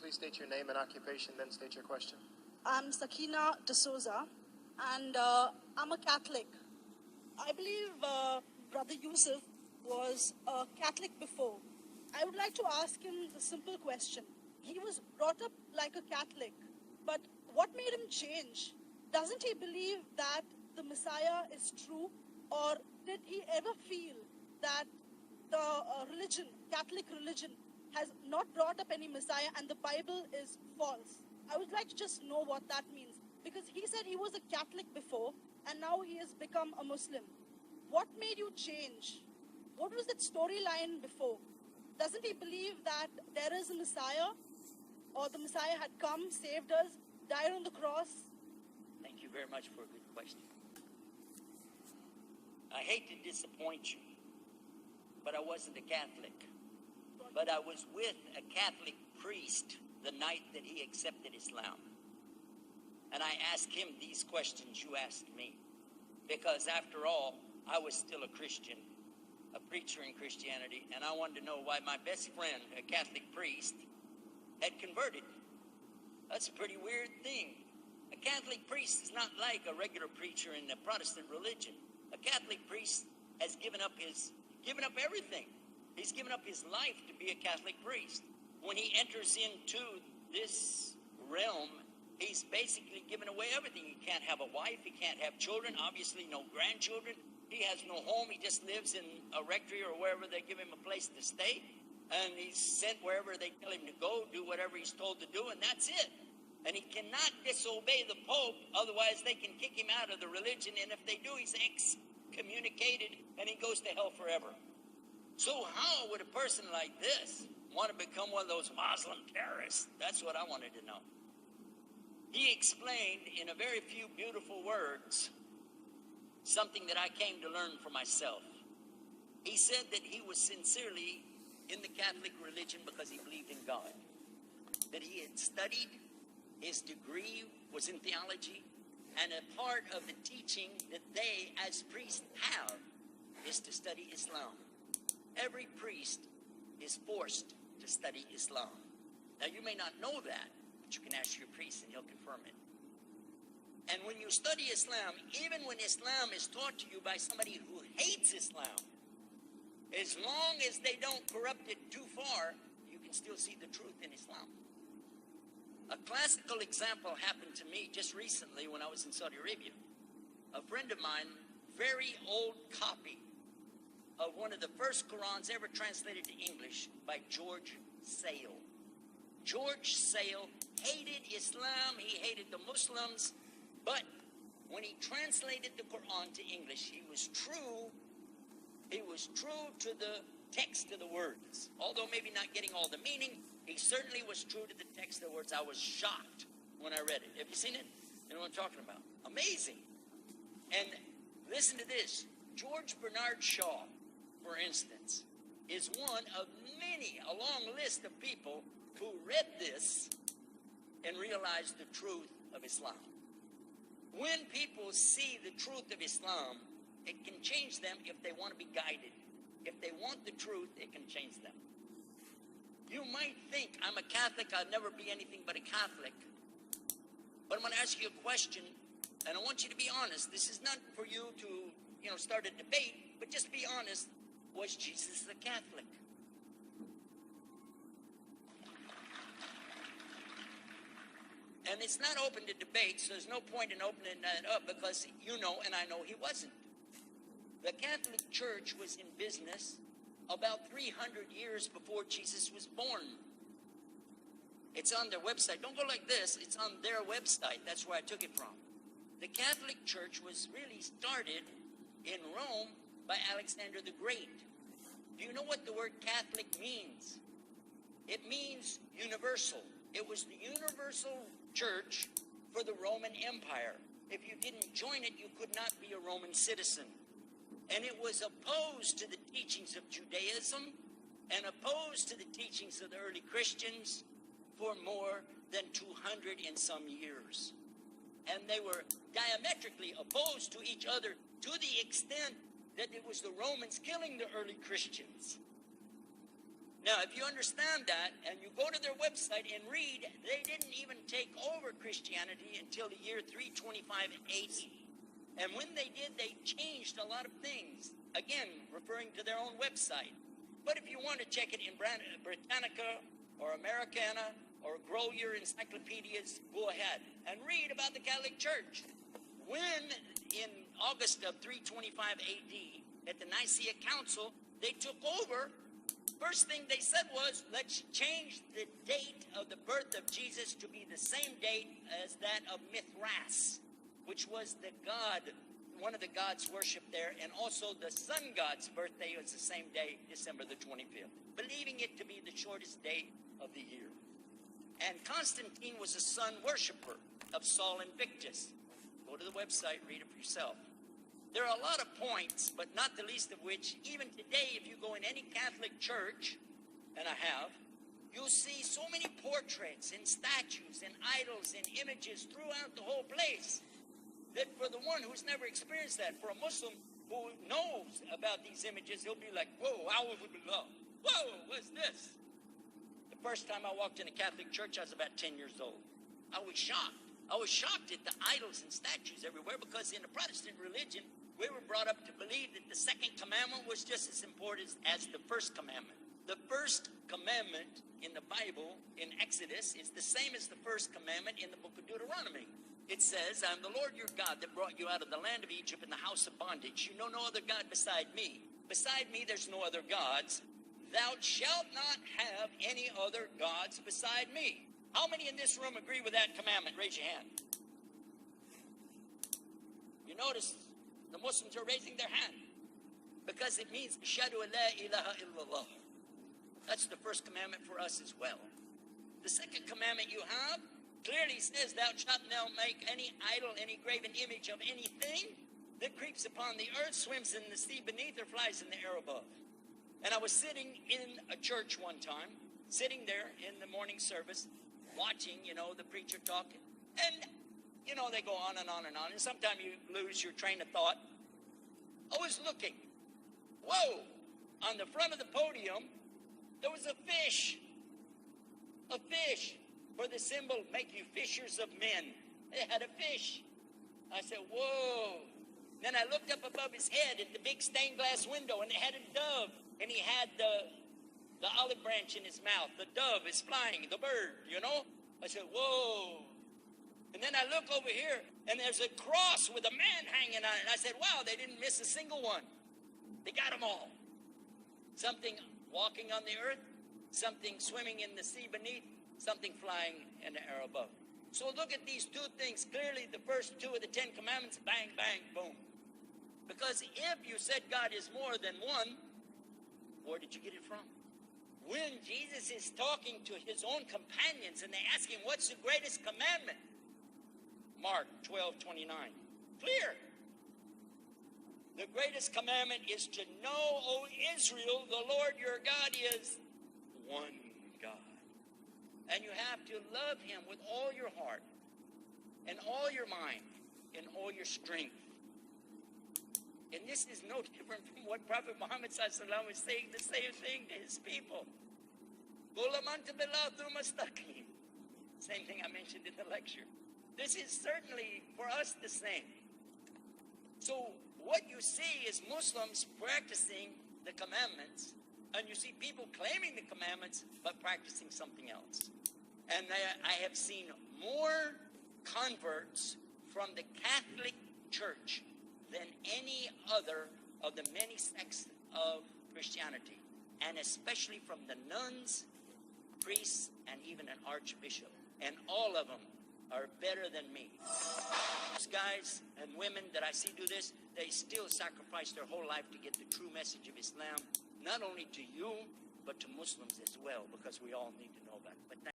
please state your name and occupation, then state your question. I'm Sakina D'Souza, and I'm a Catholic. I believe Brother Yusuf was a Catholic before. I would like to ask him the simple question. He was brought up like a Catholic, but what made him change? Doesn't he believe that the Messiah is true, or did he ever feel that the Catholic religion, has not brought up any Messiah and the Bible is false? I would like to just know what that means, because he said he was a Catholic before and now he has become a Muslim. What made you change? What was that storyline before? Doesn't he believe that there is a Messiah, or the Messiah had come, saved us, died on the cross? Thank you very much for a good question. I hate to disappoint you, but I wasn't a Catholic. But I was with a Catholic priest the night that he accepted Islam. And I asked him these questions you asked me. Because after all, I was still a Christian, a preacher in Christianity, and I wanted to know why my best friend, a Catholic priest, had converted. That's a pretty weird thing. A Catholic priest is not like a regular preacher in the Protestant religion. A Catholic priest has given up everything. He's given up his life to be a Catholic priest. When he enters into this realm, he's basically given away everything. He can't have a wife. He can't have children. Obviously, no grandchildren. He has no home. He just lives in a rectory or wherever they give him a place to stay. And he's sent wherever they tell him to go, do whatever he's told to do, and that's it. And he cannot disobey the Pope, otherwise they can kick him out of the religion. And if they do, he's excommunicated and he goes to hell forever. So how would a person like this want to become one of those Muslim terrorists? That's what I wanted to know. He explained in a very few beautiful words something that I came to learn for myself. He said that he was sincerely in the Catholic religion because he believed in God. That he had studied, his degree was in theology, and a part of the teaching that they as priests have is to study Islam. Every priest is forced to study Islam. Now, you may not know that, but you can ask your priest and he'll confirm it. And when you study Islam, even when Islam is taught to you by somebody who hates Islam, as long as they don't corrupt it too far, you can still see the truth in Islam. A classical example happened to me just recently when I was in Saudi Arabia. A friend of mine, very old copy of one of the first Qurans ever translated to English by George Sale. George Sale hated Islam, he hated the Muslims, but when he translated the Quran to English, he was true to the text of the words. Although maybe not getting all the meaning, he certainly was true to the text of the words. I was shocked when I read it. Have you seen it? You know what I'm talking about? Amazing. And listen to this. George Bernard Shaw, for instance, is one of many, a long list of people who read this and realized the truth of Islam. When people see the truth of Islam, it can change them if they want to be guided. If they want the truth, it can change them. You might think, I'm a Catholic, I'll never be anything but a Catholic. But I'm going to ask you a question, and I want you to be honest. This is not for you to, start a debate, but just be honest. Was Jesus a Catholic? And it's not open to debate, so there's no point in opening that up because you know and I know he wasn't. The Catholic Church was in business about 300 years before Jesus was born. It's on their website. Don't go like this. It's on their website. That's where I took it from. The Catholic Church was really started in Rome by Alexander the Great. Do you know what the word Catholic means? It means universal. It was the universal church for the Roman Empire. If you didn't join it, you could not be a Roman citizen. And it was opposed to the teachings of Judaism and opposed to the teachings of the early Christians for more than 200 and some years. And they were diametrically opposed to each other to the extent that it was the Romans killing the early Christians. Now, if you understand that, and you go to their website and read, they didn't even take over Christianity until the year 325 AD. And when they did, they changed a lot of things. Again, referring to their own website. But if you want to check it in Britannica or Americana or grow your encyclopedias, go ahead and read about the Catholic Church. When, in August of 325 AD, at the Nicaea Council, they took over, first thing they said was, let's change the date of the birth of Jesus to be the same date as that of Mithras, which was the god, one of the gods worshipped there, and also the sun god's birthday was the same day, December the 25th, believing it to be the shortest day of the year. And Constantine was a sun worshiper of Saul Invictus. Go to the website, read it for yourself. There are a lot of points, but not the least of which, even today, if you go in any Catholic church, and I have, you'll see so many portraits and statues and idols and images throughout the whole place that for the one who's never experienced that, for a Muslim who knows about these images, he'll be like, whoa, whoa, what's this? The first time I walked in a Catholic church, I was about 10 years old. I was shocked. I was shocked at the idols and statues everywhere, because in the Protestant religion, we were brought up to believe that the second commandment was just as important as the first commandment. The first commandment in the Bible, in Exodus, is the same as the first commandment in the book of Deuteronomy. It says, I'm the Lord your God that brought you out of the land of Egypt in the house of bondage. You know no other God beside me. Beside me there's no other gods. Thou shalt not have any other gods beside me. How many in this room agree with that commandment? Raise your hand. You notice the Muslims are raising their hand because it means Ashhadu an la ilaha illallah. That's the first commandment for us as well. The second commandment you have clearly says, thou shalt not make any idol, any graven image of anything that creeps upon the earth, swims in the sea beneath, or flies in the air above. And I was sitting in a church one time, sitting there in the morning service, watching, the preacher talking. And, they go on and on and on. And sometimes you lose your train of thought. I was looking. Whoa! On the front of the podium, there was a fish. A fish. For the symbol, make you fishers of men. They had a fish. I said, whoa. Then I looked up above his head at the big stained glass window, and it had a dove. And he had the olive branch in his mouth. The dove is flying, the bird, I said, whoa. And then I look over here, and there's a cross with a man hanging on it. And I said, wow, they didn't miss a single one. They got them all. Something walking on the earth, something swimming in the sea beneath, something flying in the air above. So look at these two things. Clearly, the first two of the 10 commandments, bang, bang, boom. Because if you said God is more than one, where did you get it from? When Jesus is talking to his own companions and they ask him, what's the greatest commandment? Mark 12:29. Clear. The greatest commandment is to know, O Israel, the Lord your God is one God. And you have to love him with all your heart and all your mind and all your strength. And this is no different from what Prophet Muhammad ﷺ was saying the same thing to his people. Same thing I mentioned in the lecture. This is certainly for us the same. So what you see is Muslims practicing the commandments, and you see people claiming the commandments but practicing something else. And I have seen more converts from the Catholic Church than any other of the many sects of Christianity, and especially from the nuns, priests, and even an archbishop. And all of them are better than me. Those guys and women that I see do this, they still sacrifice their whole life to get the true message of Islam, not only to you, but to Muslims as well, because we all need to know about it. But